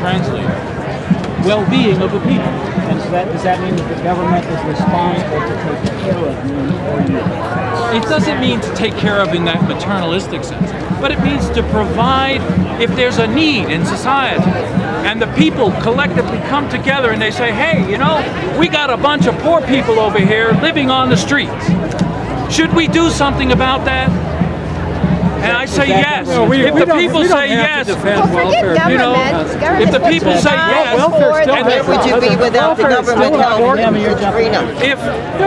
translated. Well-being of the people. And so does that mean that the government is responsible to take care of me or you? It doesn't mean to take care of in that maternalistic sense, but it means to provide if there's a need in society. And the people collectively come together and they say, hey, you know, we got a bunch of poor people over here living on the streets. Should we do something about that? And I say yes. If the people say yes, you know, if the people say yes, and where would you be without the government help?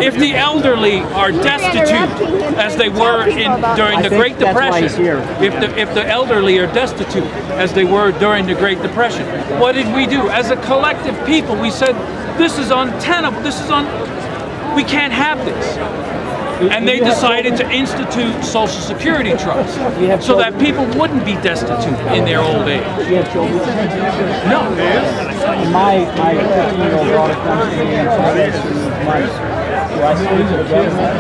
If the elderly are destitute, as they were during the Great Depression, if the elderly are destitute, as they were during the Great Depression, what did we do? As a collective people, we said, this is untenable. We can't have this. And they decided to institute Social Security Trust so that people wouldn't be destitute in their old age. You have children? No. My 15-year-old daughter comes to me and says, do I speak to the government?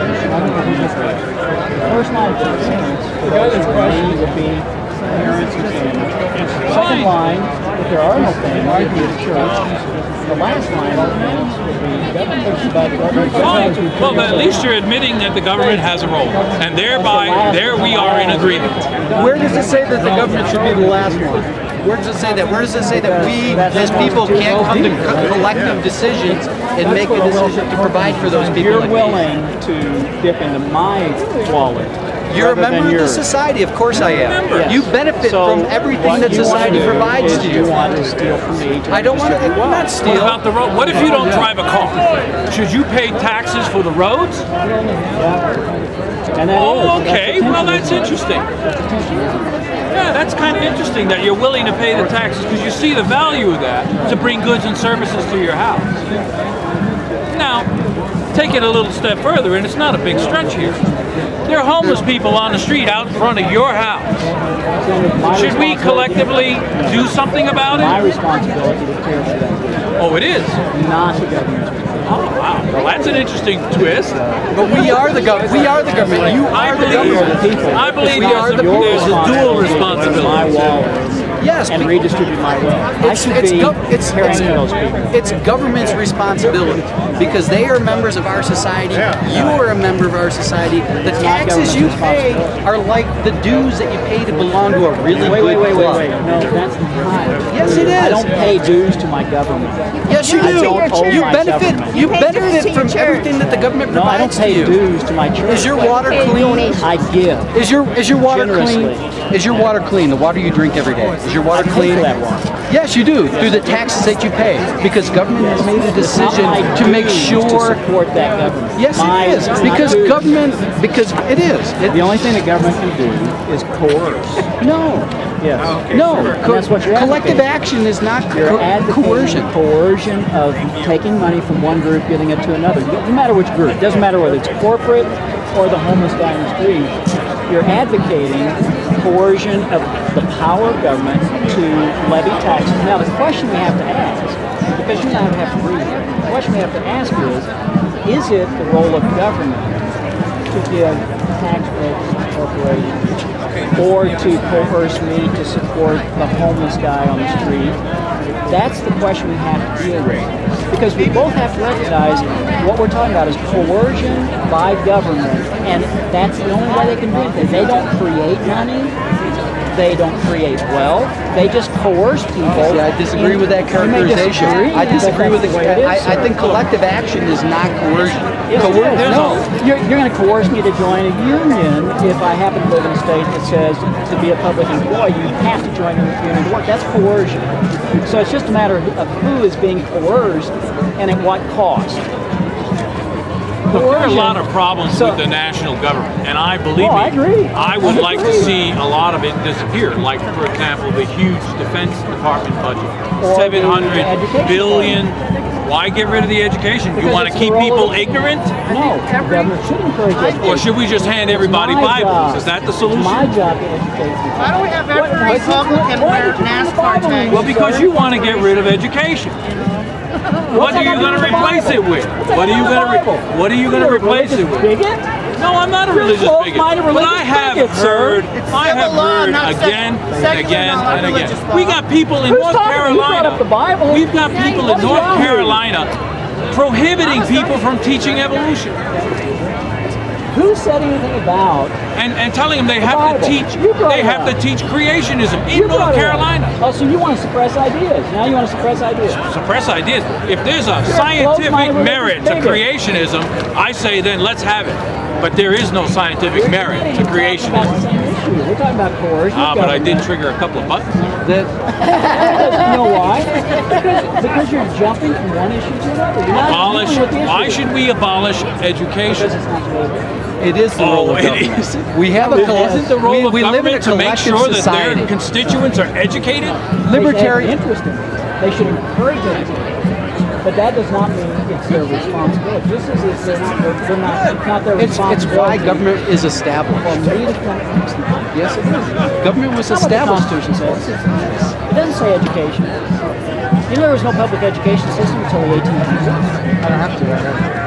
The first line of defense for those who remain would be parents and family. Second line, if there are no families, would be the church. The last line of defense would be government. Fine. Well, at least you're admitting that the government has a role, and thereby, there we are in agreement. Where does it say that the government should be the last one? Where does it say that? Where does it say that we, as people, can't come to collective decisions and make a decision to provide for those people? You're willing to dip into my wallet. You're a member of the society, of course I am. Yes. You benefit from everything that society provides to you. You want to steal from me. I don't want to, not steal. What about the road? What if you don't drive a car? Should you pay taxes for the roads? And okay, well that's interesting. Yeah, that's kind of interesting that you're willing to pay the taxes because you see the value of that to bring goods and services to your house. Now, take it a little step further, and it's not a big stretch here. There are homeless people on the street out in front of your house. Should we collectively do something about it? My responsibility to care for them. Oh, it is? Not the government's. Oh, wow. Well, that's an interesting twist. But we are the government. We are the government. You are the government. I believe there's a dual responsibility. My wallet. Yes, and redistribute my wealth. It's government's responsibility because they are members of our society. You are a member of our society. The taxes you pay are like the dues that you pay to belong to a really good club. Wait. No, that's not. Yes, it is. I don't pay dues to my government. Yes, you do. You benefit from everything that the government provides to you. No, I don't pay dues to my church. Is your water clean? I give. Is your water clean? Is your water clean? The water you drink every day. Is your water clean? That water. Yes, you do. Through the taxes that you pay, because government has made a decision to make sure to support that government. Yes, it is. Because government. Because it is. The only thing the government can do is coerce. No. Yes. No. That's what you're collective action is not coercion. Coercion of taking money from one group, giving it to another. No matter which group. It doesn't matter whether it's corporate or the homeless guy in the street. You're advocating coercion of the power of government to levy taxes. Now, the question we have to ask, because you and I have to agree here, the question we have to ask is it the role of government to give tax breaks to corporations or to coerce me to support the homeless guy on the street? That's the question we have to deal with. Because we both have to recognize what we're talking about is coercion by government, and that's the only way they can do it. They don't create money, they don't create wealth, they just coerce people. See, I disagree with that characterization. I disagree with it. I think collective action is not coercion. No, you're going to coerce me to join a union if I happen to live in a state that says to be a public employee you have to join a union to work. That's coercion. So it's just a matter of who is being coerced and at what cost. Look, there are a lot of problems with the national government, and I believe I agree. I would like to see a lot of it disappear. Like, for example, the huge Defense Department budget, $700 billion. Why get rid of the education? You want to keep people ignorant? No, the government should encourage education. Or should we just hand everybody Bibles? Is that the solution? It's my job to educate people. Why don't we have every Republican wear NASCAR tags? Well, because you want to get rid of education. What are you going to replace it with? What are you going to replace it with? Bigot? No, I'm not a religious both bigot. mind a But religious I have bigot, sir. heard, I have civil law, heard not again and secular again law, and religious again. law. We got people in Who's North talking? You brought Carolina. up the Bible. We've got people What in is North wrong with you? Carolina prohibiting people from teaching evolution Who said anything about? and telling them they have to Bible. teach You brought they it have up. to teach creationism You in brought North it up. Carolina. Oh, so you want to suppress ideas? Now you want to suppress ideas? Suppress ideas. If there's a closed-minded scientific religious merit to bigot. creationism, I say then let's have it. But there is no scientific merit to We're talking about the creationism. same issue. We're talking about coercion. But I did government. trigger a couple of buttons. That You know why? Because you're jumping from one issue to another. You're not Abolish. dealing with the Why issue. should we abolish education? Because it's not related. it is the role Oh, of it government. is. We have a Isn't the role of we live in a government to make collective sure that society. their constituents are educated? Libertarian. They have interest in it. They should encourage education. But that does not mean it's their responsibility. Just as it's they're not their It's responsibility. why government is For established. me to come. Yes, it is. Government was That's what the established. Constitution says. It doesn't say education. You know, there was no public education system until the 1800s. I don't have to right now.